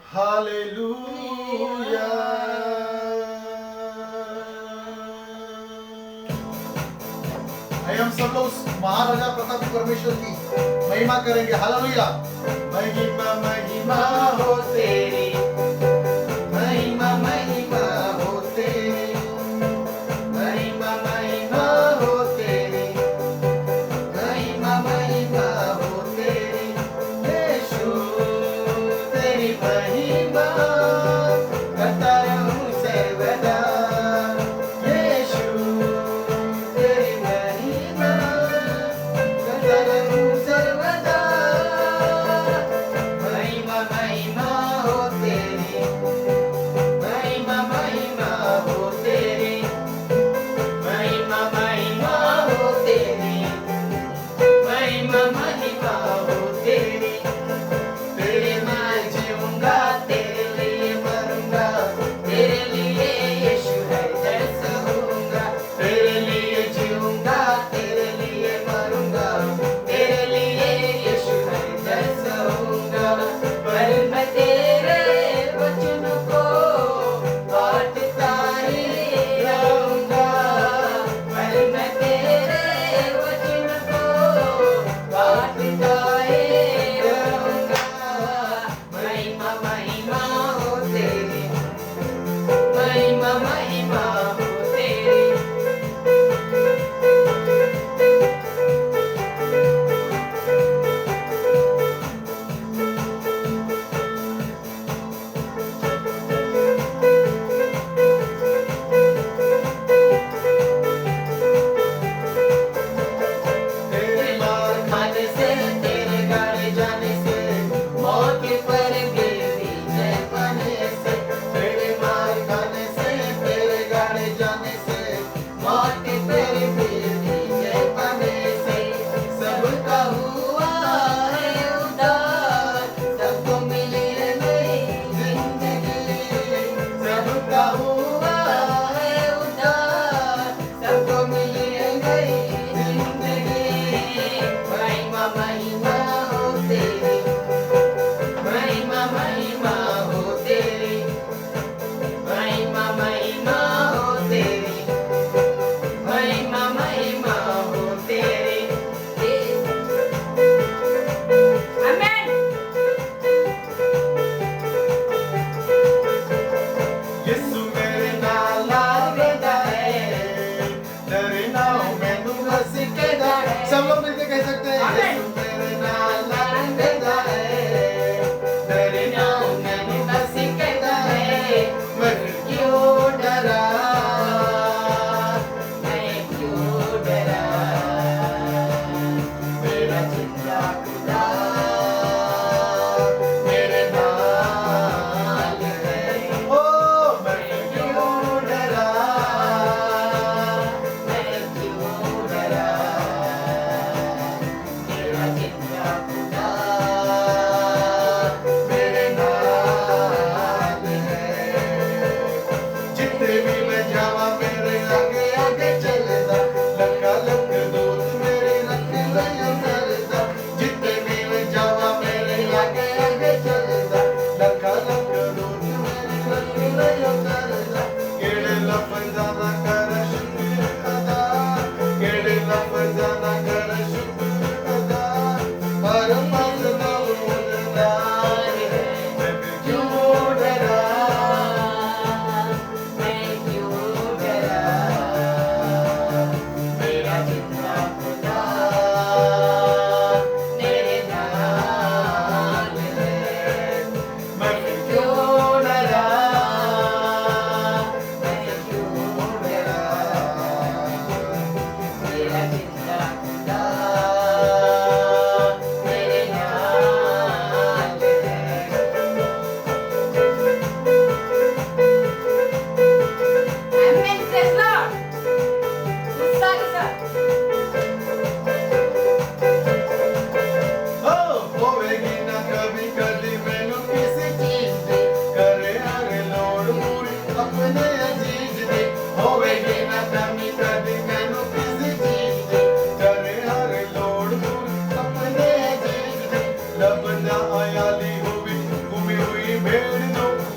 Hallelujah. आइए हम सब लोग महाराजा प्रतापी परमेश्वर की महिमा करेंगे। हालेलुया। महिमा महिमा हो तेरी, महिमा महिमा हो तेरी, महिमा महिमा हो तेरी, महिमा महिमा हो तेरी। यीशु तेरी महिमा करता रहूं सर्वदा। यीशु तेरी महिमा करता रहूं सर्वदा। महिमा महिमा हो तेरी, महिमा महिमा हो तेरी, महिमा महिमा हो तेरी, महिमा महिमा हो तेरी। तेरे मैं जीऊंगा, तेरे लिए मरूंगा, तेरे लिए यीशु है जैसा होऊंगा। तेरे लिए जीऊंगा, तेरे लिए मरूंगा, तेरे लिए यीशु है जैसा होऊंगा। पर मैं तेरे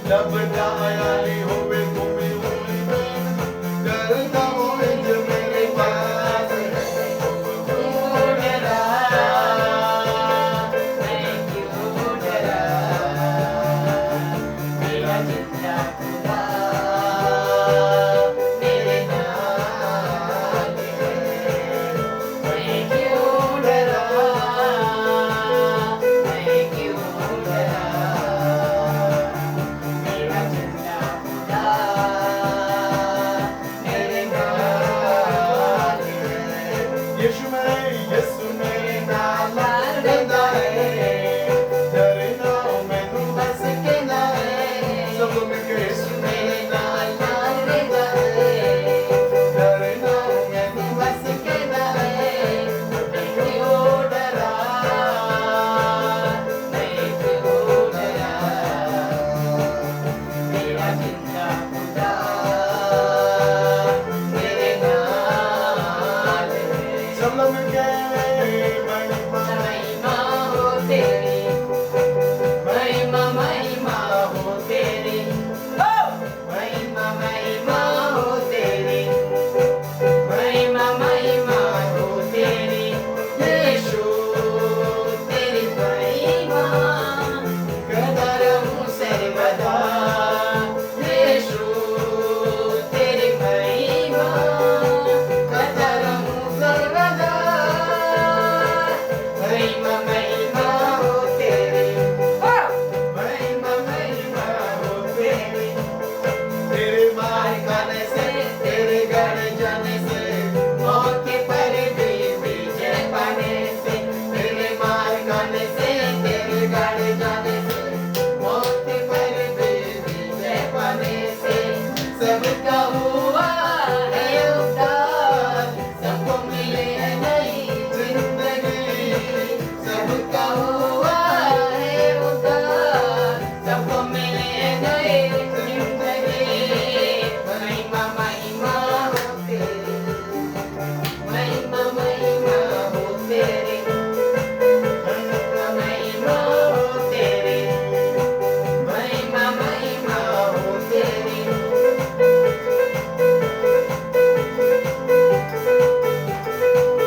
जब जायाली होवे तुम्हें उम्मीद करता होवे जो मेरे पास क्यों डरा मैं क्यों डरा मेरा जिंदा खुदा मेरे नाल है मैं क्यों डरा मैं क्यों डरा मेरा जिंदा खुदा मेरे नाल है यीशु मेरे नाल रहता है डरना मैं तू बस कहना है सब लोग मिलकर यीशु मेरे नाल रहता है डरना मैं मैं बस कहना है मैं क्यों डरा मैं क्यों डरा मेरा जिंदा खुदा मेरे नाल है सब लोग मिलकर महिमा हो तेरी महिमा हो तेरी महिमा हो तेरी महिमा हो तेरी यीशु तेरी महिमा करता रहूं सर्वदा यीशु तेरी महिमा करता रहूं सर्वदा महिमा हो तेरी महिमा हो तेरी तेरे मार खाने से तेरे घर जाने से मौत के पर भी विजय पाने से तेरे मार खाने से तेरे घर जाने से मौत के पर भी विजय पाने से सबका हुआ है उद्धार सबको मिले है नई जिंदगी सबका हुआ है उद्धार सबको मिले है नई जिंदगी महिमा हो तेरी महिमा हो तेरी महिमा हो तेरी महिमा हो तेरी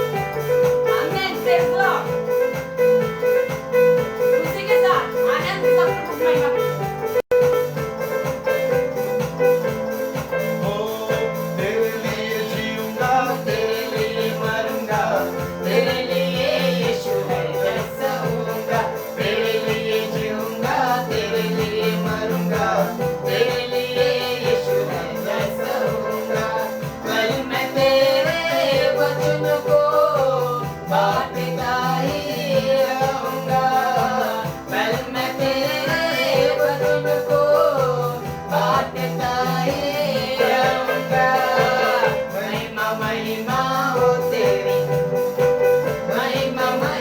आमेन प्रेज लॉर्ड उसी के साथ आनंद सब कुछ महिमा हो तेरे लिए जीऊंगा तेरे लिए मरूंगा तेरे लिए यीशु है जैसा तेरे लिए जीऊंगा तेरे लिए मरूंगा तेरे लिए यीशु है जैसा होऊंगा कल मैं तेरे वचन को बांटता ही रहूंगा कल मैं तेरे वचन को बांटता ही रहूंगा महिमा हो तेरी महिमा हो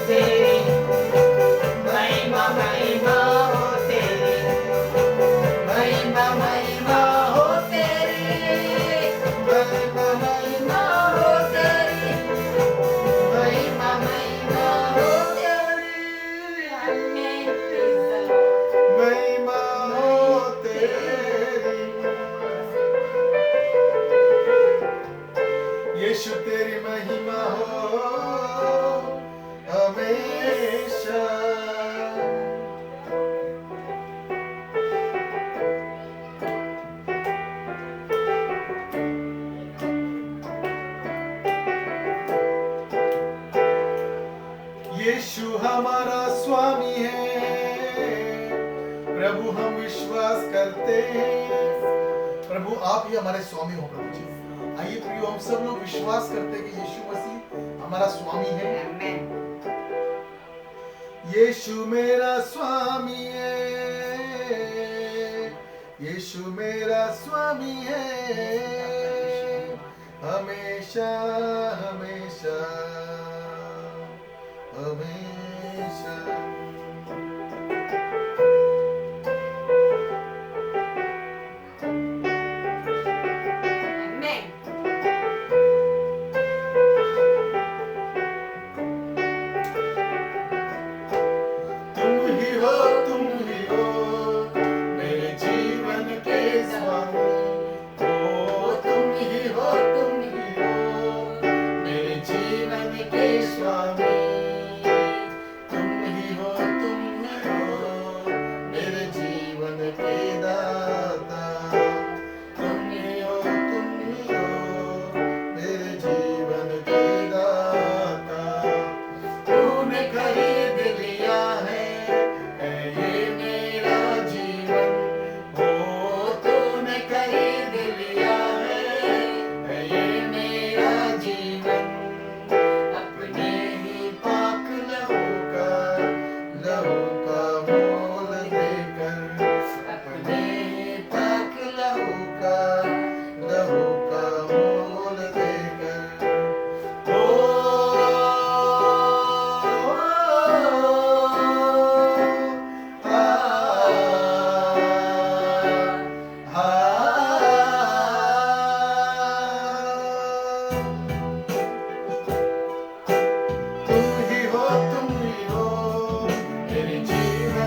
तेरी महिमा हो तेरी महिमा हो तेरी महिमा हो तेरी महिमा हो तेरी आमेन प्रेज द लॉर्ड महिमा हो तेरी यीशु तेरी महिमा हो हमेशा यीशु हमारा स्वामी है प्रभु हम विश्वास करते हैं प्रभु आप ही हमारे स्वामी हो प्रभु जी आइए प्रियो हम सब लोग विश्वास करते हैं कि यीशु मसीह हमारा स्वामी है आमेन यीशु मेरा स्वामी है यीशु मेरा स्वामी है हमेशा हमेशा हमेशा आमेन तुम ही हो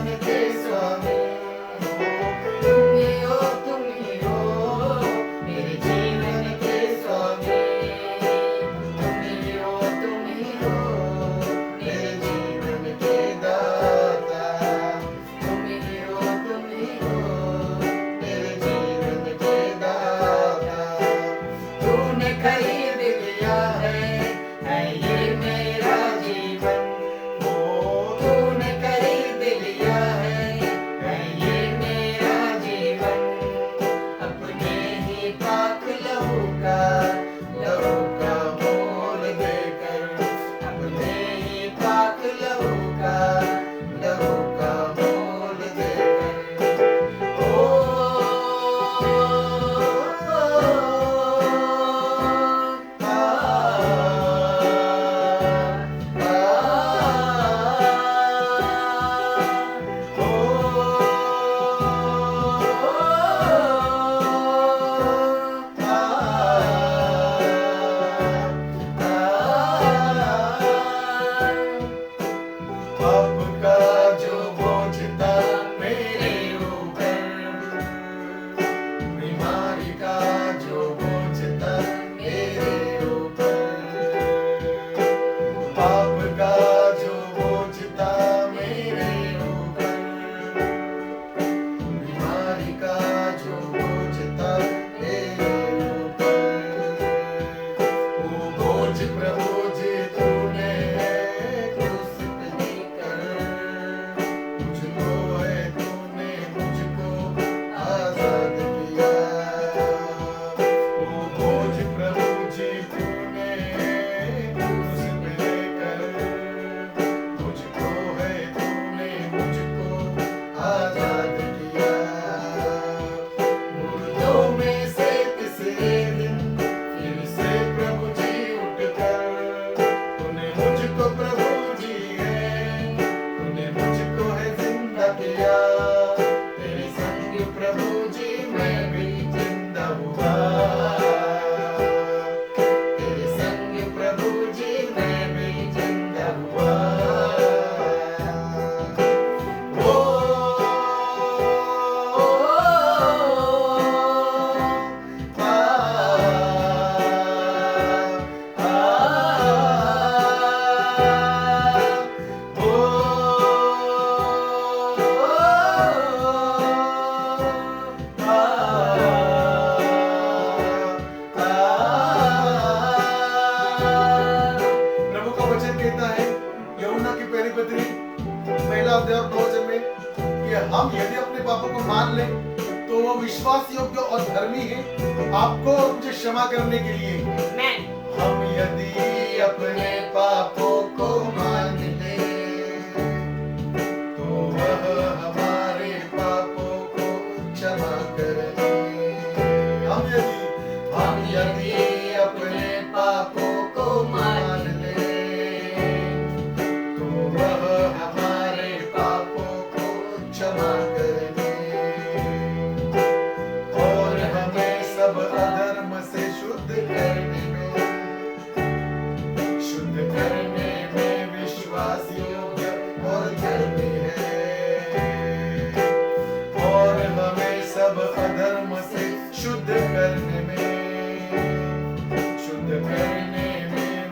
जीवन के स्वामी तुम ही हो मेरे जीवन के स्वामी तुम ही हो मेरे जीवन के दाता तुम ही हो मेरे जीवन के दाता तूने खरीद लिया है ये मेरा जीवन तूने खरीद लिया है ये मेरा जीवन अपने ही पाक लहू का मोल देकर अपने ही पाक लहू का मोल देकर आपका जो बोझ था मेरे ऊपर बीमारी का जो बोझ था मेरे ऊपर आपका जो बोझ था मेरे ऊपर बीमारी का जो बोझ था मेरे ऊपर वो बोझ प्रभु जी तूने क्रूस पे देकर मुझको है तूने मुझको आजाद किया वो बोझ प्रभु जी तूने क्रूस पे देकर मुझको है तूने मुझको आजाद किया मुर्दों में से तीसरे दिन फिर से प्रभु जी उठकर तूने मुझको प्रभु जी है तूने मुझको है जिंदा किया तेरे संग प्रभु जी मैं भी जिंदा हुआ तेरे संग प्रभु जी मैं भी जिंदा हुआ प्रभु का वचन कहता है यूहन्ना की पहली पत्री पहला अध्याय और 2 वचन में कि हम यदि अपने पापों को मान लें तो वो विश्वास योग्य और धर्मी है आपको और मुझे क्षमा करने के लिए Amen. हम यदि अपने पापों को मान लें तो वह हमारे पापों को क्षमा करें हम यदि अपने पापों को मान लें तो वह हमारे पापों को क्षमा करें और हमें सब अधर्म से शुद्ध करने में विश्वास योग्य और धर्मी है और हमें सब अधर्म से शुद्ध करने में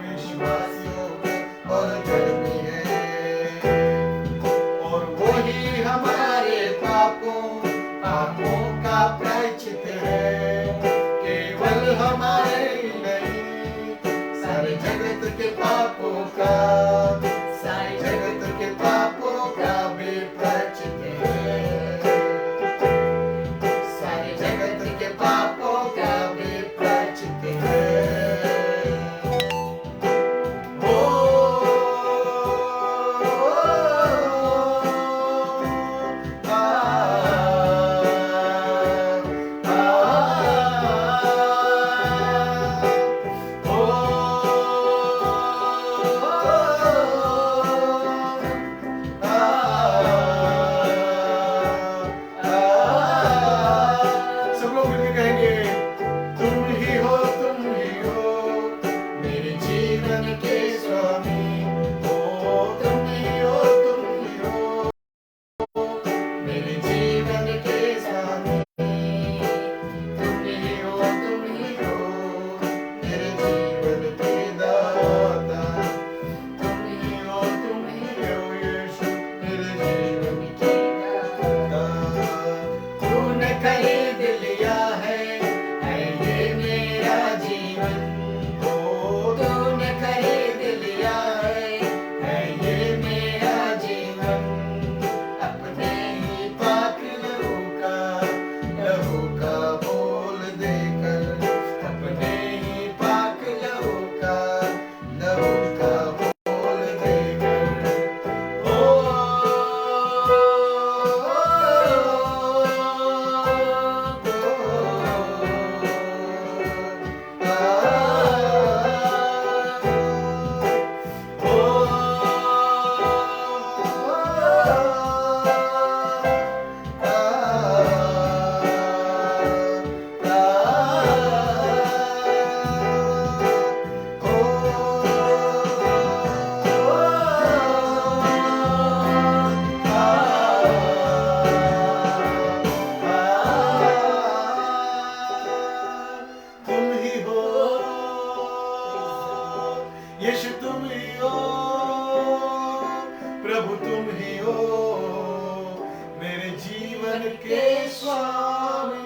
विश्वास योग्य और धर्मी है और वही हमारे पापों का प्रायश्चित है केवल हमारे ही नहीं सारे जगत के पापों का भी प्रायश्चित है सारे जगत के पापों का भी प्रायश्चित है जीवन के स्वामी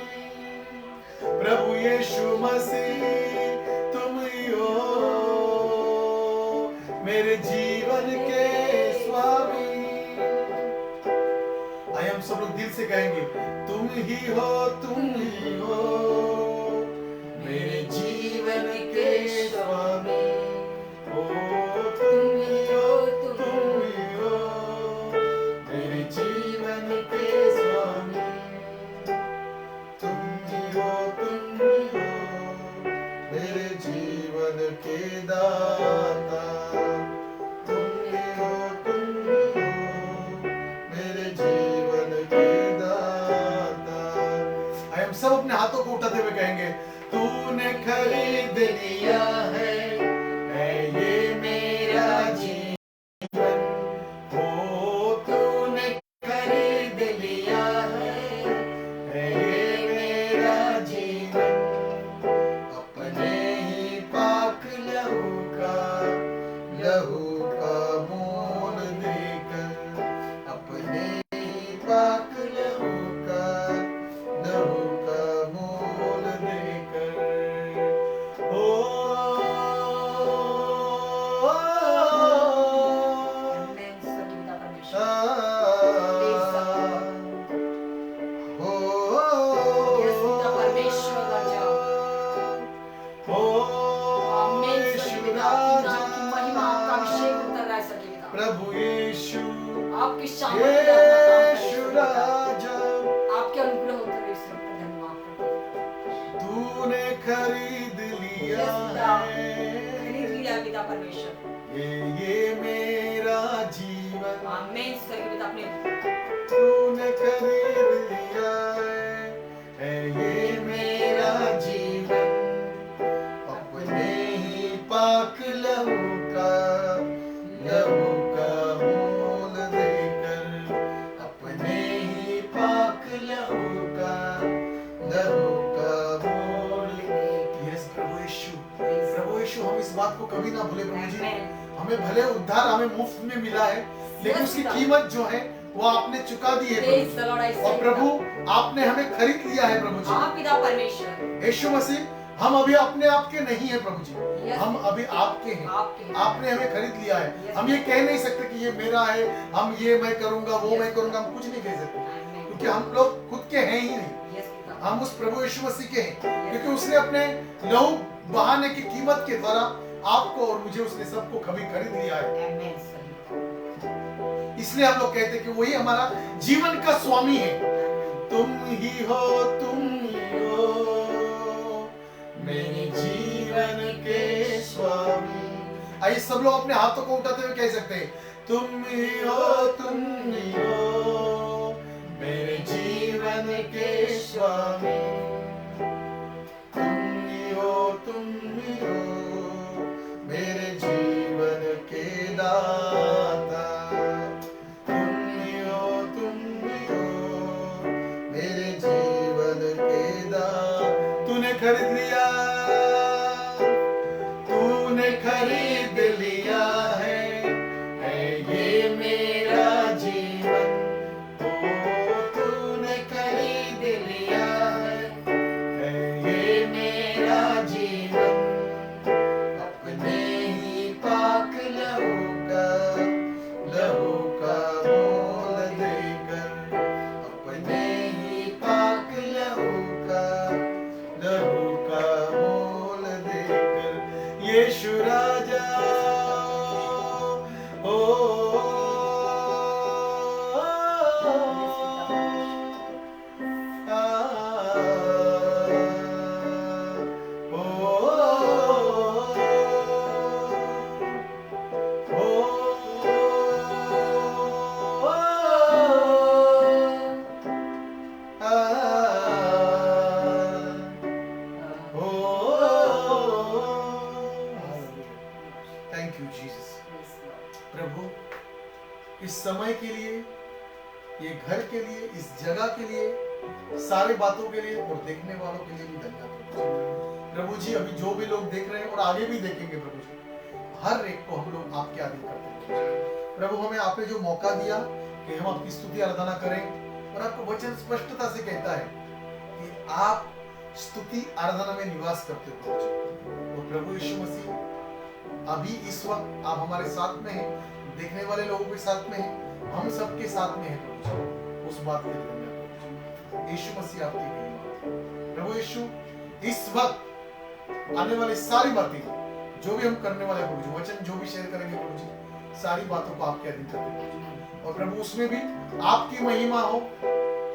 प्रभु यीशु मसीह तुम ही हो मेरे जीवन के स्वामी। आइए हम सब लोग दिल से कहेंगे तुम ही हो मेरे जीवन के स्वामी। ओ तुम ही हो मेरे जीवन के स्वामी। तुम ही हो मेरे जीवन के दाता। तुम ही हो मेरे जीवन के दाता। आइए हम सब अपने हाथों को उठाते हुए कहेंगे तूने खरीद लिया है ये मेरा जीवन। ओ तूने खरीद लिया है ये मेरा जीवन। अपने ही पाक लहू का मोल देकर। अपने ही पाक लहू का मोल देकर। ओ Amen. सभी पिता परमेश्वर। Yes, पिता परमेश्वर राजा। Amen. सभी पिता आपकी नाम की महिमा आपका अभिषेक उतर रहा है सभी पिता। प्रभु यीशु आपकी शान में अपना काम यीशु करें। राजा आपके अनुग्रह उतर रहे इस वक्त धन्यवाद प्रभु। तूने खरीद लिया Yes, पिता। है खरीद लिया पिता परमेश्वर। ये मेरा जीवन। आमीन। सभी पिता अपने तूने खरीद लिया है ये मेरा जीवन। अपने ही पाक लहू का मोल देकर। अपने ही पाक लहू का मोल। यस प्रभु यीशु हम इस बात को कभी ना भूले प्रभु जी। Amen. हमें भले उद्धार हमें मुफ्त में मिला है लेकिन Yes, उसकी Lord. कीमत जो है वो आपने चुका दी है Praise Prabhu. the Lord, I say और प्रभु आपने हमें खरीद लिया है प्रभु जी। हाँ पिता परमेश्वर। यीशु मसीह हम अभी अपने आप के नहीं है प्रभु जी। Yes. हम अभी आपके हैं। आपके हैं। आपने हमें खरीद लिया है। Yes. हम ये कह नहीं सकते कि ये मेरा है, हम ये मैं करूंगा वो Yes. मैं करूंगा, हम कुछ नहीं कह सकते Amen. क्योंकि हम लोग खुद के हैं ही नहीं। Yes, पिता। हम उस प्रभु यीशु मसीह के हैं क्योंकि उसने अपने लहू बहाने की कीमत के द्वारा आपको और मुझे उसने सबको कभी खरीद लिया है। Amen. सभी पिता। इसलिए हम लोग कहते हैं कि वही हमारा जीवन का स्वामी है। तुम ही हो मेरे जीवन के स्वामी। आइए सब लोग अपने हाथों को उठाते हुए कह सकते हैं तुम ही हो मेरे जीवन के स्वामी। तुम ही हो मेरे जीवन के दाता। तुम ही हो मेरे जीवन के दाता। तूने खरीद लिया है ये मेरा जीवन। ओ तूने खरीद लिया है ये मेरा जीवन। अपने ही पाक लहू का मोल देकर। अपने ही पाक लहू का मोल देकर। यीशु राजा ओ थैंक यू जीसस। प्रभु इस समय के लिए, ये घर के लिए, इस जगह के लिए, सारे बातों के लिए और देखने वालों के लिए भी धन्यवाद प्रभु जी। अभी जो भी लोग देख रहे हैं और आगे भी देखेंगे प्रभु जी, हर एक को हम लोग आपके आधीन करते हैं प्रभु। हमें आपने जो मौका दिया कि हम आपकी स्तुति आराधना करें, और आपको वचन स्पष्टता से कहता है कि आप स्तुति आराधना में निवास करते हो प्रभु जी। तो प्रभु यीशु मसीह अभी इस वक्त आप हमारे साथ में हैं, देखने वाले लोगों के साथ में हैं, हम सबके साथ में हैं प्रभु जी। उस बात के लिए धन्यवाद प्रभु जी। यीशु मसीह आपकी महिमा। प्रभु यीशु इस वक्त आने वाली सारी बातें जो भी हम करने वाले हैं प्रभु जी, वचन जो भी शेयर करेंगे प्रभु जी, सारी बातों को आपके अधीन करते हैं प्रभु जी। और प्रभु उसमें भी आपकी महिमा हो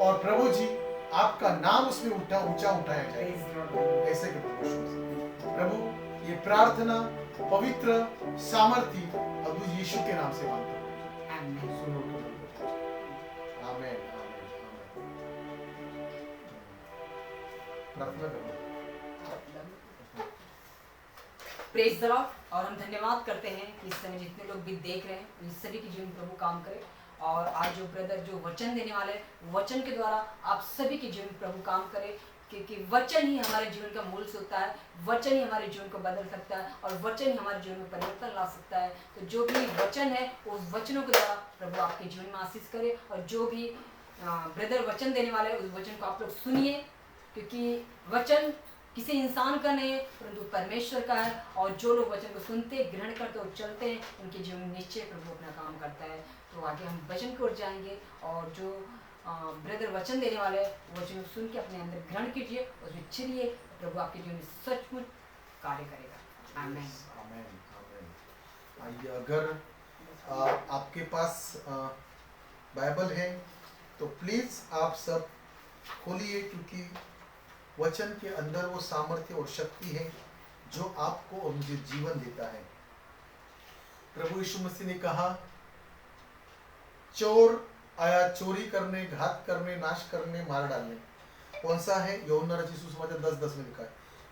और प्रभु जी आपका नाम उसमें ऊंचा उठाया जाए, ऐसे के प्रभु यीशु मसीह। प्रभु ये प्रार्थना पवित्र सामर्थी अद्भुत यीशु के नाम से मांगता हूं। सुनो प्रभु। आमीन, आमीन, आमीन। प्रार्थना करो। Praise the Lord. और हम धन्यवाद करते हैं कि इस समय जितने लोग भी देख रहे हैं उन सभी के जीवन में प्रभु काम करे। और आज जो ब्रदर जो वचन देने वाले हैं, वचन के द्वारा आप सभी के जीवन में प्रभु काम करे, क्योंकि वचन ही हमारे जीवन का मूल होता है, वचन ही हमारे जीवन को बदल सकता है और वचन ही हमारे जीवन में परिवर्तन ला सकता है। तो जो भी वचन है उस वचनों के द्वारा प्रभु आपके जीवन में आशीष करे। और जो भी ब्रदर वचन देने वाले हैं उस वचन को आप लोग सुनिए, क्योंकि वचन किसी इंसान का नहीं है परंतु परमेश्वर का है। और जो लोग वचन को सुनते ग्रहण करते और चलते हैं उनके जीवन में निश्चय प्रभु अपना काम करता है। तो आगे हम वचन की ओर जाएंगे और जो ब्रदर वचन देने वाले हैं वचन को सुन के अपने अंदर ग्रहण कीजिए, उसमें चलिए, प्रभु आपके जीवन में सचमुच कार्य करेगा। आमीन, आमीन, आमीन। आइए, अगर आपके पास बाइबल है तो प्लीज आप सब खोलिए, क्योंकि वचन के अंदर वो सामर्थ्य और शक्ति है जो आपको और मुझे जीवन देता है। प्रभु यीशु मसीह ने कहा, चोर आया चोरी करने, घात करने, नाश करने, मार डालने। कौन सा है? यूहन्ना रचित सुसमाचार 10:10 में लिखा है।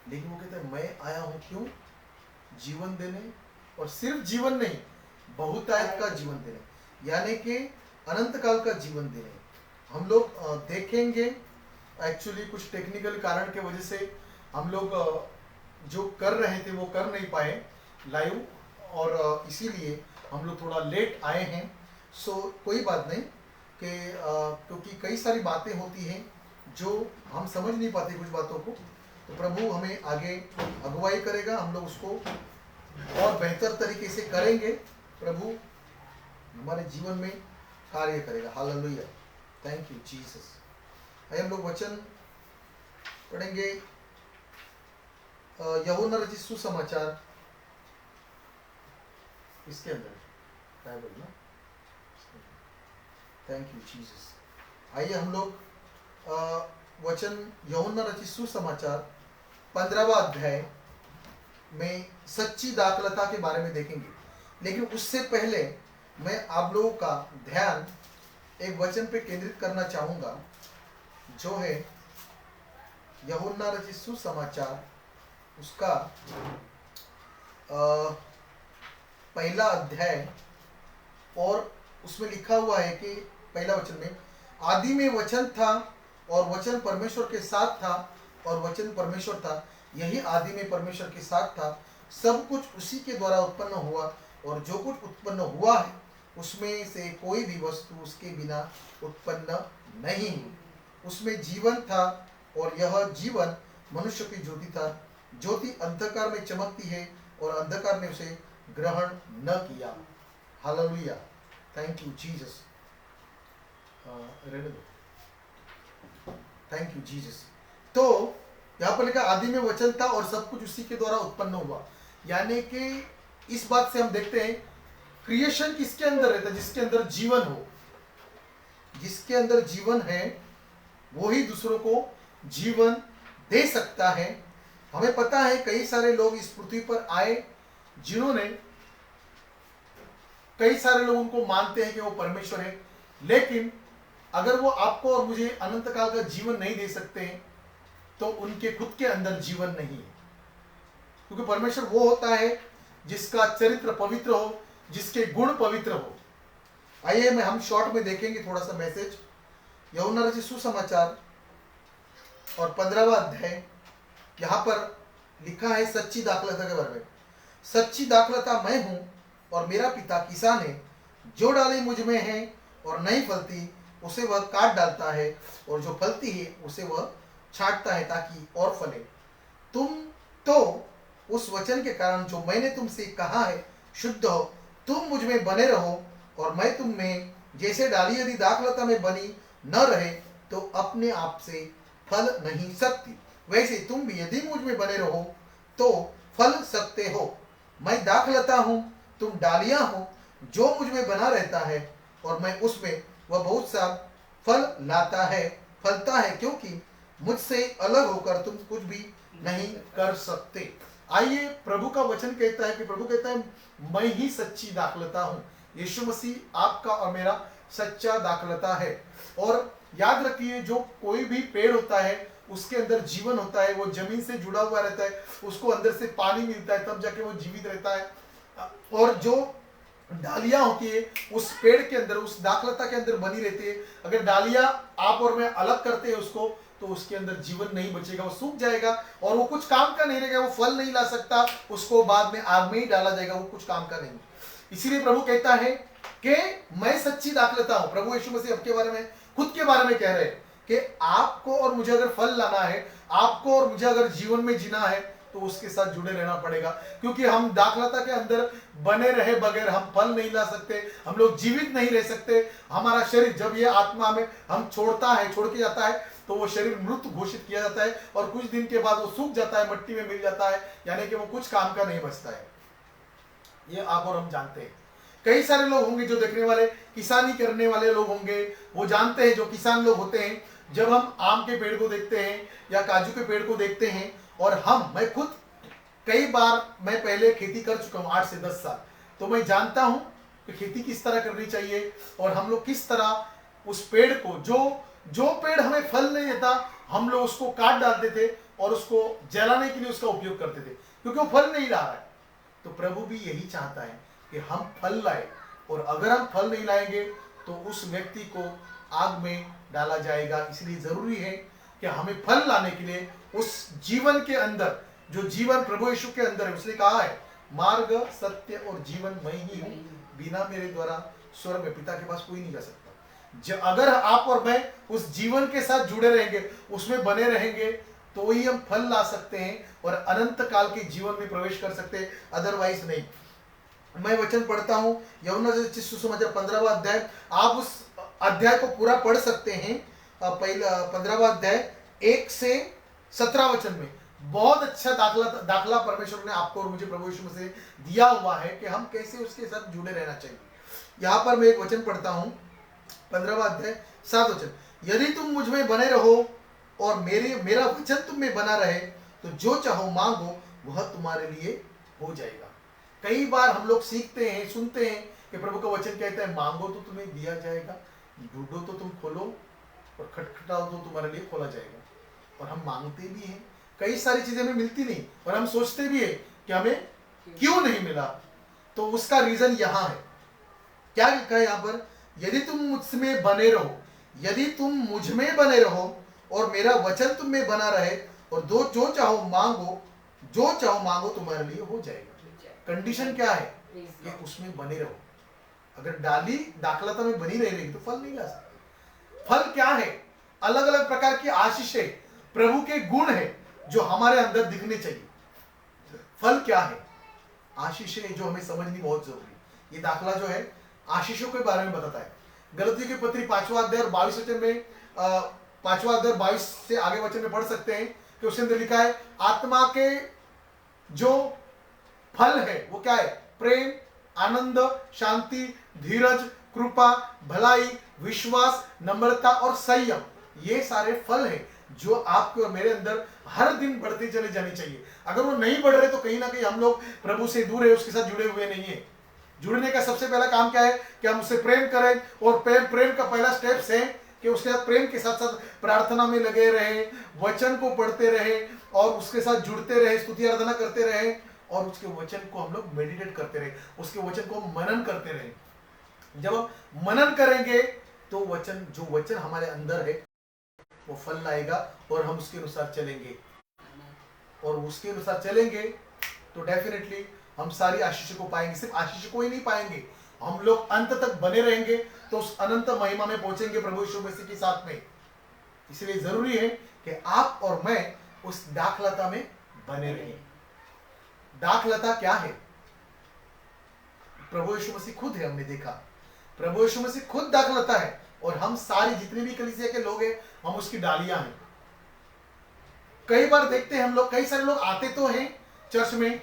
लेकिन वो कहते हैं मैं आया हूं क्यों? जीवन देने, और सिर्फ जीवन नहीं, बहुतायत का जीवन देने, यानी कि अनंत काल का जीवन देने। हम लोग देखेंगे, एक्चुअली कुछ टेक्निकल कारण के वजह से हम लोग जो कर रहे थे वो कर नहीं पाए लाइव, और इसीलिए हम लोग थोड़ा लेट आए हैं। सो कोई बात नहीं, कि क्योंकि कई सारी बातें होती हैं जो हम समझ नहीं पाते कुछ बातों को, तो प्रभु हमें आगे अगुवाई करेगा, हम लोग उसको और बेहतर तरीके से करेंगे। प्रभु हमारे जीवन में कार्य करेगा। Hallelujah, thank you Jesus. आइए हम लोग वचन पढ़ेंगे, यूहन्ना रचित सुसमाचार, इसके अंदर बाइबल ना। Thank you Jesus. आइए हम लोग वचन यूहन्ना रचित सुसमाचार 15वां अध्याय में सच्ची दाखलता के बारे में देखेंगे। लेकिन उससे पहले मैं आप लोगों का ध्यान एक वचन पे केंद्रित करना चाहूंगा, जो है यूहन्ना रचित सुसमाचार, उसका पहला अध्याय, और उसमें लिखा हुआ है कि पहला वचन में, आदि में वचन था और वचन परमेश्वर के साथ था और वचन परमेश्वर था, यही आदि में परमेश्वर के साथ था। सब कुछ उसी के द्वारा उत्पन्न हुआ और जो कुछ उत्पन्न हुआ है उसमें से कोई भी वस्तु उसके बिना उत्पन्न नहीं। उसमें जीवन था और यह जीवन मनुष्य की ज्योति था। ज्योति अंधकार में चमकती है और अंधकार ने उसे ग्रहण न किया। Hallelujah, thank you Jesus. रहने दो, थैंक यू जीसस। तो यहाँ पर लिखा आदि में वचन था और सब कुछ उसी के द्वारा उत्पन्न हुआ, यानी कि इस बात से हम देखते हैं क्रिएशन किसके अंदर रहता है? जिसके अंदर जीवन हो। जिसके अंदर जीवन है वही दूसरों को जीवन दे सकता है। हमें पता है कई सारे लोग इस पृथ्वी पर आए जिन्होंने, कई सारे लोग उनको मानते हैं कि वो परमेश्वर है, लेकिन अगर वो आपको और मुझे अनंत काल का जीवन नहीं दे सकते हैं तो उनके खुद के अंदर जीवन नहीं है। क्योंकि परमेश्वर वो होता है जिसका चरित्र पवित्र हो, जिसके गुण पवित्र हो। आइए हम शॉर्ट में देखेंगे थोड़ा सा मैसेज। यूहन्ना रचित सुसमाचार और 15वां अध्याय, यहाँ पर लिखा है सच्ची दाखलता के बारे में। सच्ची दाखलता मैं हूँ और मेरा पिता किसान है। जो डाली मुझ में है और नहीं फलती उसे वह काट डालता है, और जो फलती है उसे वह छांटता है ताकि और फले। तुम तो उस वचन के कारण जो मैंने तुमसे कहा है शुद्ध हो। तुम मुझ में बने रहो और मैं तुम में। जैसे डाली यदि दाखलता में बनी न रहे तो अपने आप से फल नहीं सकती, वैसे तुम भी यदि मुझ में बने रहो तो फल सकते हो। मैं दाखलता हूँ, तुम डालियां हो। जो मुझ में बना रहता है और मैं उसमें, वह बहुत सा फल लाता है, फलता है, क्योंकि मुझसे अलग होकर तुम कुछ भी नहीं कर सकते। आइए, प्रभु का वचन कहता है कि प्रभु कहता है मैं ही सच्ची दाखलता हूँ। यीशु मसीह आपका और मेरा सच्चा दाखलता है। और याद रखिए, जो कोई भी पेड़ होता है उसके अंदर जीवन होता है, वो जमीन से जुड़ा हुआ रहता है, उसको अंदर से पानी मिलता है तब जाके वो जीवित रहता है। और जो डालियां होती है उस पेड़ के अंदर, उस दाखलता के अंदर बनी रहती है। अगर डालियां आप और मैं अलग करते हैं उसको, तो उसके अंदर जीवन नहीं बचेगा, वो सूख जाएगा और वो कुछ काम का नहीं रहेगा, वो फल नहीं ला सकता, उसको बाद में आग में ही डाला जाएगा, वो कुछ काम का नहीं। इसीलिए प्रभु कहता है कि मैं सच्ची दाखलता हूं। प्रभु यीशु मसीह आपके बारे में, खुद के बारे में कह रहे हैं कि आपको और मुझे अगर फल लाना है, आपको और मुझे अगर जीवन में जीना है, तो उसके साथ जुड़े रहना पड़ेगा। क्योंकि हम दाखलता के अंदर बने रहे बगैर हम फल नहीं ला सकते, हम लोग जीवित नहीं रह सकते। हमारा शरीर जब ये आत्मा में हम छोड़ के जाता है, तो वो शरीर मृत घोषित किया जाता है और कुछ दिन के बाद वो सूख जाता है, मिट्टी में मिल जाता है, यानी कि वो कुछ काम का नहीं बचता है। ये आप और हम जानते हैं। कई सारे लोग होंगे जो देखने वाले, किसानी करने वाले लोग होंगे, वो जानते हैं, जो किसान लोग होते हैं, जब हम आम के पेड़ को देखते हैं या काजू के पेड़ को देखते हैं, और मैं खुद कई बार, मैं पहले खेती कर चुका हूँ 8 से 10 साल, तो मैं जानता हूँ कि खेती किस तरह करनी चाहिए और हम लोग किस तरह उस पेड़ को, जो पेड़ हमें फल नहीं देता, हम लोग उसको काट डालते थे और उसको जलाने के लिए उसका उपयोग करते थे, क्योंकि वो फल नहीं ला रहा है। तो प्रभु भी यही चाहता है कि हम फल लाए, और अगर हम फल नहीं लाएंगे तो उस व्यक्ति को आग में डाला जाएगा। इसलिए जरूरी है कि हमें फल लाने के लिए उस जीवन के अंदर, जो जीवन प्रभु यीशु के अंदर है, उसने कहा है मार्ग, सत्य और जीवन मैं ही हूँ, बिना मेरे द्वारा स्वर्ग में पिता के पास कोई नहीं जा सकता। अगर आप और मैं उस जीवन के साथ जुड़े रहेंगे, उसमें बने रहेंगे, तो ही हम फल ला सकते हैं और अनंत काल के जीवन में प्रवेश कर सकते हैं, अदरवाइज नहीं। मैं वचन पढ़ता हूं, यूहन्ना रचित सुसमाचार 15वां अध्याय। आप उस अध्याय को पूरा पढ़ सकते हैं, पहला 15वां अध्याय 1 से 17 वचन में बहुत अच्छा दाखला परमेश्वर ने आपको और मुझे प्रभु यीशु मसीह दिया हुआ है कि हम कैसे उसके साथ जुड़े रहना चाहिए। यहाँ पर मैं एक वचन पढ़ता हूँ, 15वां अध्याय 7 वचन। यदि तुम मुझ में बने रहो और मेरा वचन तुम में बना रहे, तो जो चाहो मांगो वह तुम्हारे लिए हो जाएगा। कई बार हम लोग सीखते हैं, सुनते हैं कि प्रभु का वचन कहता है मांगो तो तुम्हें दिया जाएगा, ढूंढो तो तुम खोलो, और खटखटाओ तो तुम्हारे लिए खोला जाएगा। और हम मांगते भी हैं, कई सारी चीजें हमें मिलती नहीं, और हम सोचते भी है कि हमें क्यों नहीं मिला। तो उसका रीजन यहाँ है, क्या लिखा है यहाँ पर, यदि तुम मुझमें बने रहो, यदि तुम मुझ में बने रहो और मेरा वचन तुम में बना रहे, और जो चाहो मांगो तुम्हारे लिए हो जाएगा। कंडीशन क्या है कि उसमें बने रहो। अगर डाली दाखलता में बनी रहेगी तो फल नहीं ला सकते। फल क्या है? अलग अलग प्रकार की आशीषें, प्रभु के गुण है जो हमारे अंदर दिखने चाहिए। फल क्या है? आशीषें जो हमें समझनी बहुत जरूरी है। ये दाखला जो है आशीषों के बारे में बताता है। गलतियों की पत्री 5वां अध्याय 22 वचन में, 5वां अध्याय 22 से आगे वचन में पढ़ सकते हैं कि उसके अंदर लिखा है आत्मा के जो फल है वो क्या है? प्रेम, आनंद, शांति, धीरज, कृपा, भलाई, विश्वास, नम्रता और संयम। ये सारे फल हैं जो आपके और मेरे अंदर हर दिन बढ़ते चले जाने चाहिए। अगर वो नहीं बढ़ रहे तो कहीं ना कहीं हम लोग प्रभु से दूर है, उसके साथ जुड़े हुए नहीं है। जुड़ने का सबसे पहला काम क्या है कि हम उससे प्रेम करें, और प्रेम का पहला स्टेप्स है कि उसके साथ प्रेम के साथ साथ प्रार्थना में लगे रहे, वचन को पढ़ते रहे और उसके साथ जुड़ते रहे, स्तुति आराधना करते रहे, और उसके वचन को हम लोग मेडिटेट करते रहे, उसके वचन को मनन करते रहे। जब हम मनन करेंगे तो जो वचन हमारे अंदर है वो फल लाएगा, और हम उसके अनुसार चलेंगे, और उसके अनुसार चलेंगे तो डेफिनेटली हम सारी आशीष को पाएंगे। सिर्फ आशीष को ही नहीं पाएंगे, हम लोग अंत तक बने रहेंगे तो उस अनंत महिमा में पहुंचेंगे प्रभु यीशु मसीह के साथ में। इसलिए जरूरी है कि आप और मैं उस दाखलता में बने रहें। दाखलता क्या है? प्रभु यीशु मसीह खुद है, हमने देखा प्रभु यीशु मसीह खुद दाखलता है और हम सारे जितने भी कलीसिया के लोग हैं हम उसकी डालियां हैं। कई बार देखते हैं हम लोग, कई सारे लोग आते तो हैं चर्च में,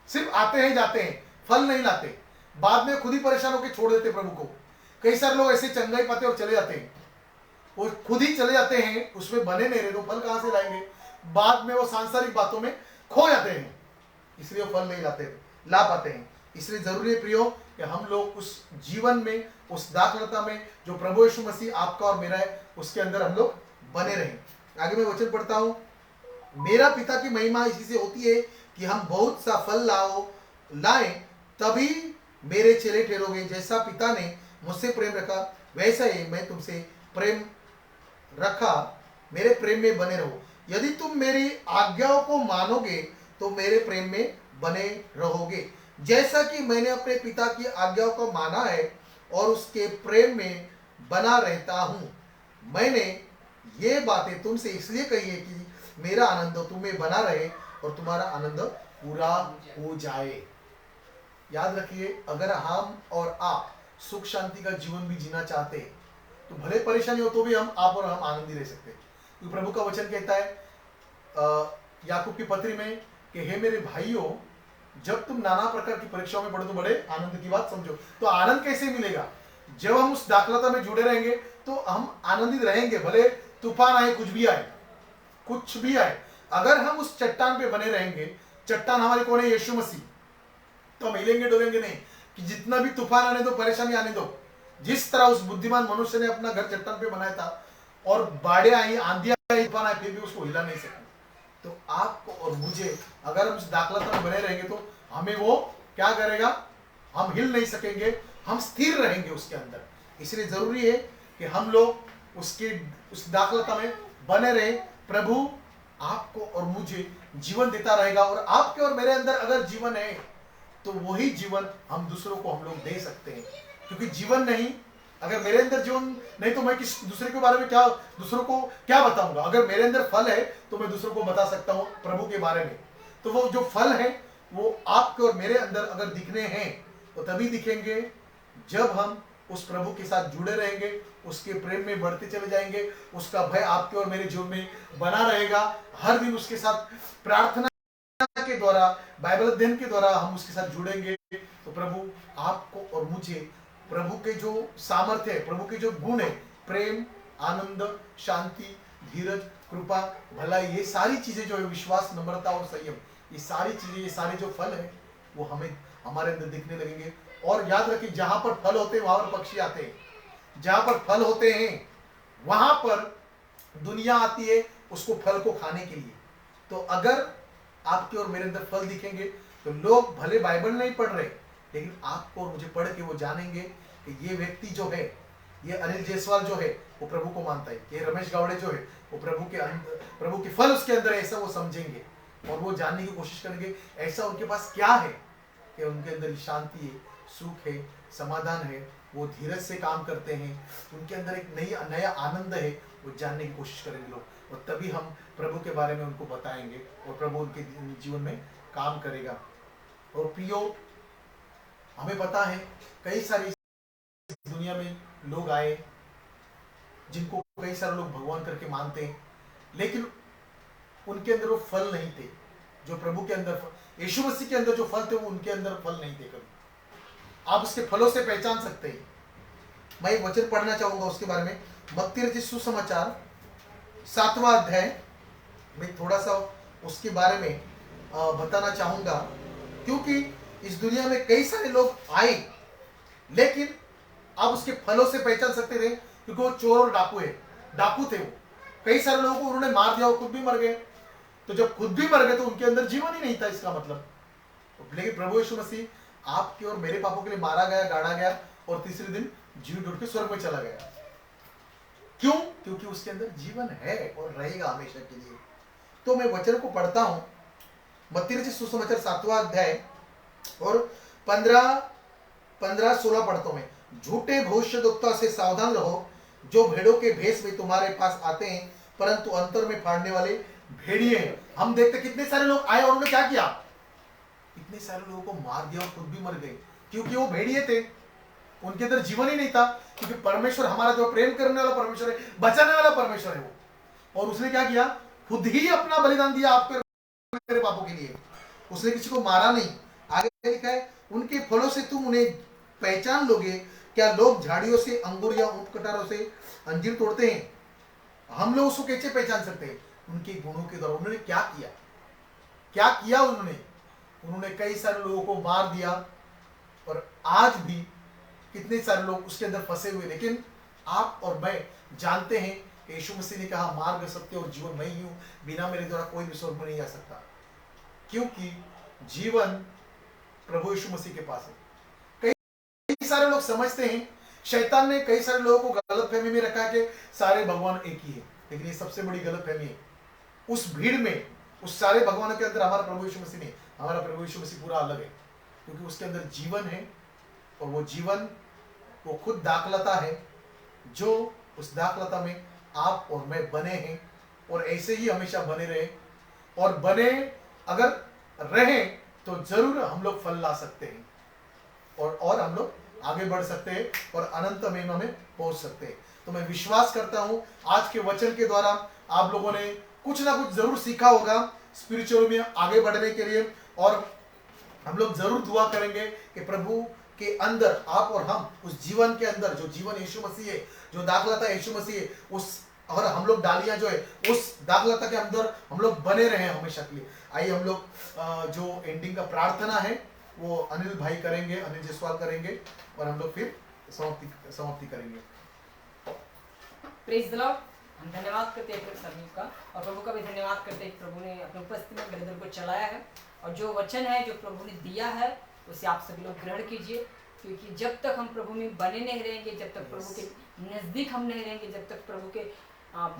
सिर्फ आते हैं जाते हैं, फल नहीं लाते, बाद में खुद ही परेशान होकर छोड़ देते प्रभु को। कई सारे लोग ऐसे चंगाई पाते और चले जाते हैं, वो खुद ही चले जाते हैं, उसमें बने नहीं रहे तो फल कहां से लाएंगे? बाद में वो सांसारिक बातों में खो जाते हैं, इसलिए वो फल नहीं ला पाते हैं। इसलिए जरूरी है प्रियो कि हम लोग उस जीवन में, उस दाखलता में जो प्रभु यीशु मसीह आपका और मेरा है, उसके अंदर हम लोग बने रहें। आगे मैं वचन पढ़ता हूं, मेरा पिता की महिमा इसी से होती है कि हम बहुत सा फल लाएं, तभी मेरे चेले ठहरोगे। जैसा पिता ने मुझसे प्रेम रखा वैसा ही मैं तुमसे प्रेम रखा, मेरे प्रेम में बने रहो। यदि तुम मेरी आज्ञाओं को मानोगे तो मेरे प्रेम में बने रहोगे, जैसा कि मैंने अपने पिता की आज्ञाओं को माना है और उसके प्रेम में बना रहता हूं। मैंने ये बातें तुमसे इसलिए कही है कि मेरा आनंद तुम्हें बना रहे और तुम्हारा आनंद पूरा हो जाए। याद रखिए, अगर हम और आप सुख शांति का जीवन भी जीना चाहते हैं तो भले परेशानी हो तो भी आप और हम आनंदी रह सकते हैं। क्योंकि प्रभु का वचन कहता है याकूब की पत्री में कि हे मेरे भाइयों, जब तुम नाना प्रकार की परीक्षाओं में पढ़ो तो बड़े आनंद की बात समझो। तो आनंद कैसे मिलेगा? जब हम उस दाखलता में जुड़े रहेंगे तो हम आनंदित रहेंगे, भले तूफान आए, कुछ भी आए। अगर हम उस चट्टान पे बने रहेंगे, चट्टान हमारी कौन है? यीशु मसीह। तो हम हिलेंगे डोलेंगे नहीं कि जितना भी तूफान आने दो, परेशानी आने दो। जिस तरह उस बुद्धिमान मनुष्य ने अपना घर चट्टान पे बनाया था और बाढ़ें आई, आंधियां आई, तूफान आए, फिर भी उसको हिला नहीं सका। तो आपको और मुझे अगर हम उस दाखलता में बने रहेंगे तो हमें वो क्या करेगा? हम हिल नहीं सकेंगे, हम स्थिर रहेंगे उसके अंदर। इसलिए जरूरी है कि हम लोग उस दाखलता में बने रहे। प्रभु आपको और मुझे जीवन देता रहेगा और आपके और मेरे अंदर अगर जीवन है तो वही जीवन हम दूसरों को हम लोग दे सकते हैं। क्योंकि जीवन नहीं, अगर मेरे अंदर जीवन नहीं तो मैं किस दूसरे के बारे में क्या, दूसरों को क्या बताऊंगा? अगर मेरे अंदर फल है तो मैं दूसरों को बता सकता हूं प्रभु के बारे में। तो वो जो फल है वो आपके और मेरे अंदर अगर दिखने हैं तो तभी दिखेंगे जब हम उस प्रभु के साथ जुड़े रहेंगे, उसके प्रेम में बढ़ते चले जाएंगे, उसका भय आपके और मेरे जीवन में बना रहेगा। हर दिन उसके साथ प्रार्थना के द्वारा, बाइबल अध्ययन के द्वारा हम उसके साथ जुड़ेंगे तो प्रभु आपको और मुझे प्रभु के जो सामर्थ्य है, प्रभु के जो गुण है, प्रेम, आनंद, शांति, धीरज, कृपा, भलाई, ये सारी चीजें जो है, विश्वास, नम्रता और संयम, ये सारी चीजें, ये सारे जो फल है वो हमें हमारे अंदर दिखने लगेंगे। और याद रखिए, जहां पर फल होते हैं वहां पर पक्षी आते हैं। जहां पर फल होते हैं वहां पर दुनिया आती है उसको फल को खाने के लिए। तो अगर आपके और मेरे अंदर फल दिखेंगे तो लोग भले बाइबल नहीं पढ़ रहे लेकिन आपको और मुझे पढ़ के वो जानेंगे कि ये व्यक्ति जो है, ये अनिल जायसवाल जो है वो प्रभु को मानता है, ये रमेश गावड़े जो है वो प्रभु के फल उसके अंदर है, ऐसा वो समझेंगे और वो जानने की कोशिश करेंगे ऐसा उनके पास क्या है कि उनके अंदर शांति है, सुख है, समाधान है, वो धीरज से काम करते हैं, उनके अंदर एक नया आनंद है, वो जानने की कोशिश करेंगे लोग। और तभी हम प्रभु के बारे में उनको बताएंगे और प्रभु उनके जीवन में काम करेगा। और प्रियो, हमें पता है कई सारी दुनिया में लोग आए जिनको कई सारे लोग भगवान करके मानते हैं, लेकिन उनके अंदर वो फल नहीं थे जो प्रभु के अंदर, यीशु मसीह के अंदर जो फल थे वो उनके अंदर फल नहीं थे कभी। आप उसके फलों से पहचान सकते हैं। मैं एक वचन पढ़ना चाहूंगा उसके बारे में, मत्ती रचित सुसमाचार 7वां अध्याय में थोड़ा सा उसके बारे में बताना चाहूंगा, क्योंकि इस दुनिया में कई सारे लोग आए लेकिन आप उसके फलों से पहचान सकते थे, क्योंकि वो चोर और डाकू थे। वो कई सारे लोगों को उन्होंने मार दिया और खुद भी मर गए। तो जब खुद भी मर गए तो उनके अंदर जीवन ही नहीं था, इसका मतलब। लेकिन प्रभु यीशु मसीह आपके और मेरे पापों के लिए मारा गया, गाड़ा गया और तीसरे दिन जीवित उठ के स्वर्ग में चला गया। क्यों? क्योंकि उसके अंदर जीवन है और रहेगा हमेशा के लिए। तो मैं वचन को पढ़ता हूं, मत्ती रचित सुसमाचार 7वां अध्याय और 15 15-16 पढ़ता हूं मैं। झूठे भविष्यद्वक्ता से सावधान रहो, जो भेड़ों के भेष में तुम्हारे पास आते हैं परंतु अंतर में फाड़ने वाले भेड़िए हैं। हम देखते कितने सारे लोग आए और उन्होंने क्या किया, इतने सारे लोगों को मार दिया और खुद भी मर गए, क्योंकि वो भेड़िए थे, उनके अंदर जीवन ही नहीं था। क्योंकि परमेश्वर हमारा जो प्रेम करने वाला परमेश्वर है, बचाने वाला परमेश्वर है वो, और उसने क्या किया, खुद ही अपना बलिदान दिया आपके मेरे पापों के लिए। उसने किसी को मारा नहीं। आगे लिखा है, उनके फलों से तुम उन्हें पहचान लोगे। क्या लोग झाड़ियों से अंगूर या ऊंट कटारों से अंजीर तोड़ते हैं? हम लोग उसको कैसे पहचान सकते हैं? उनके गुणों के द्वारा। उन्होंने क्या किया, क्या किया उन्होंने कई सारे लोगों को मार दिया, और आज भी कितने सारे लोग उसके अंदर फंसे हुए। लेकिन आप और मैं जानते हैं कि यीशु मसीह ने कहा, मार्ग सत्य और जीवन मैं ही हूं, बिना मेरे द्वारा कोई भी स्वर्ग में नहीं आ सकता, क्योंकि जीवन प्रभु यीशु मसीह के पास है। कई सारे लोग समझते हैं, शैतान ने कई सारे लोगों को गलतफहमी में रखा कि सारे भगवान एक ही है, लेकिन ये सबसे बड़ी गलतफहमी है। उस भीड़ में, उस सारे भगवानों के अंदर हमारा प्रभु यीशु मसीह नहीं, हमारा प्रभु यीशु मसीह पूरा अलग है, क्योंकि उसके अंदर जीवन है, और वो जीवन वो खुद दाखलता है, जो उस दाखलता में आप और मैं बने हैं, और ऐसे ही हमेशा बने रहे, और बने अगर रहें तो जरूर हम लोग फल ला सकते हैं, और हम लोग आगे बढ़ सकते हैं, और अनंत महिमा में पहुंच सकते हैं। तो मैं विश्वास करता हूं आज के वचन के द्वारा आप लोगों ने कुछ ना कुछ जरूर सीखा होगा स्पिरिचुअल में आगे बढ़ने के लिए, और हम लोग जरूर दुआ करेंगे कि प्रभु के अंदर आप और हम उस जीवन के अंदर, जो जीवन यीशु मसीह है, जो दाखलता यीशु मसीह है, उस, और हम लोग डालियां जो है उस दाखलता के अंदर हम लोग बने रहे हमेशा के लिए। आइए हम लोग जो एंडिंग का प्रार्थना है वो अनिल भाई करेंगे, अनिल जसवाल करेंगे, और हम लोग फिर समाप्ति करेंगे। Praise the Lord. हम धन्यवाद करते हैं प्रभु सभी का, और प्रभु का भी धन्यवाद करते हैं कि प्रभु ने अपनी उपस्थिति में ब्रदर को चलाया है, और जो वचन है जो प्रभु ने दिया है उसे आप सभी लोग ग्रहण कीजिए, क्योंकि जब तक हम प्रभु में बने नहीं रहेंगे, जब तक प्रभु के नज़दीक हम नहीं रहेंगे, जब तक प्रभु के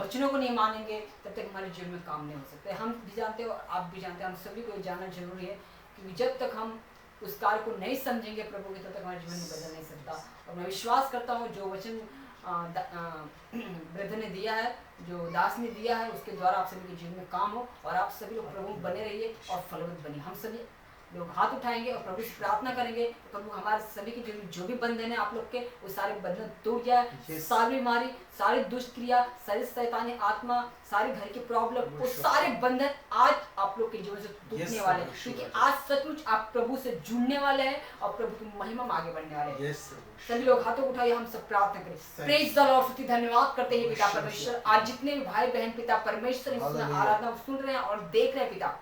वचनों को नहीं मानेंगे, तब तक हमारे जीवन में काम नहीं हो सकते। हम भी जानते हो और आप भी जानते हैं, हम सभी को जानना जरूरी है, क्योंकि जब तक हम उस कार्य को नहीं समझेंगे प्रभु के, तब तक हमारे जीवन में बदल नहीं सकता। और मैं विश्वास करता हूँ जो वचन ब्रदर ने दिया है, जो दास ने दिया है, उसके द्वारा आप सभी के जीवन में काम हो, और आप सभी लोग प्रभु बने रहिए और फलवत बनिए। हम सभी लोग हाथ उठाएंगे और प्रभु से प्रार्थना करेंगे, प्रभु हमारे सभी के जीवन में जो भी बंधन है आप लोग के, वो सारे बंधन टूट जाए। सारी बीमारी, सारी दुष्ट क्रिया, सारी शैतानी आत्मा, सारे घर के प्रॉब्लम, वो सारे बंधन आज आप लोग के जीवन से टूटने वाले हैं, क्योंकि आज सचमुच आप प्रभु से जुड़ने वाले हैं और प्रभु की महिमा में आगे बढ़ने वाले हैं। सभी लोग हाथों उठाइए, हम सब प्रार्थना करें। Praise the Lord. स्तुति धन्यवाद करते हैं पिता परमेश्वर, आज जितने भी भाई बहन पिता परमेश्वर इस आराधना सुन रहे हैं और देख रहे हैं पिता,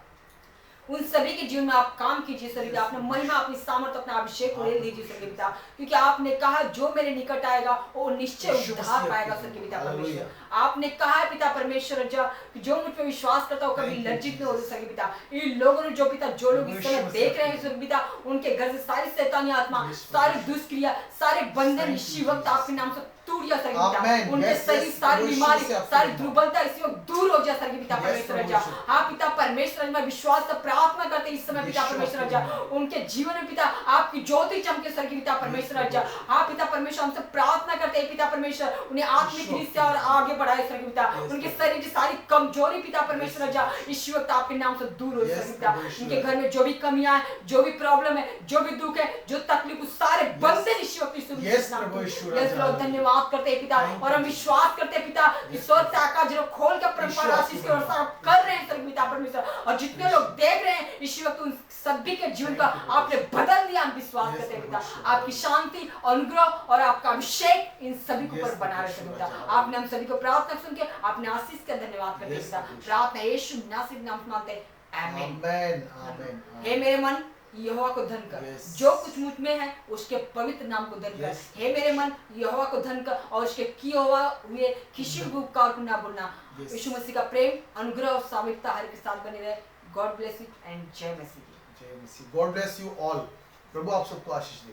उन सभी के जीवन में आप काम कीजिए सर पिता, अपने महिमा, अपनी सामर्थ, अपना अभिषेक ले लीजिए सर पिता, क्योंकि आपने कहा जो मेरे निकट आएगा वो निश्चय उद्धार पाएगा सर पिता परमेश्वर। आपने कहा है पिता परमेश्वर, जो मुझ पे विश्वास करता हो कभी लज्जित नहीं हो सके पिता। इन लोगों ने जो पिता, जो लोग इस समय देख रहे हैं सर पिता, उनके घर से सारी शैतानी आत्मा, सारी दुष्क्रिया, सारे बंधन इसी वक्त आपके नाम से टूट जा सके पिता। उनके शरीर सारी बीमारी, सारी दुर्बलता इसी वक्त दूर हो जा सके पिता परमेश्वर। हाँ पिता परमेश्वर, मैं विश्वास से प्रार्थना करते इस समय पिता परमेश्वर, उनके जीवन में पिता आपकी ज्योति चमके सर की पिता परमेश्वर। हाँ पिता परमेश्वर, हमसे प्रार्थना करते हैं पिता परमेश्वर, उन्हें आत्मिक दृष्टि और आगे बढ़ाए सर पिता। उनके शरीर की सारी कमजोरी पिता परमेश्वर इस वक्त आपके नाम से दूर हो सके पिता। उनके घर में जो भी कमियां है, जो भी प्रॉब्लम है, जो भी दुख है, जो तकलीफ, उस सारे बंधन इस वक्त धन्यवाद करते हैं पिता। और हम विश्वास करते हैं पिता कि स्वर्ग से आकाश जो खोल के परमेश्वर आशीष के वर्षा कर रहे हैं सर पिता परमेश्वर, और जितने लोग देख रहे हैं इस वक्त उन सभी के जीवन का आपने बदल दिया। हम विश्वास करते हैं पिता, आपकी शांति, अनुग्रह और आपका अभिषेक इन सभी के ऊपर बना रहे पिता। आपने हम सभी को प्रार्थना सुन के आपने आशीष का धन्यवाद करते पिता। प्रार्थना यीशु नासरी नाम से मांगते हैं, आमीन। हे मेरे मन यहोवा को धन कर, जो कुछ मुझ में है उसके पवित्र नाम को धन कर। हे मेरे मन यहोवा को धन कर और उसके किए हुए किसी भी उपकार को ना भूलना। यीशु मसीह का प्रेम, अनुग्रह और सामिकता हर के साथ बने रहे। गॉड ब्लेस यू एंड जय मसीह। God bless you all. प्रभु आप सबको आशीष दे।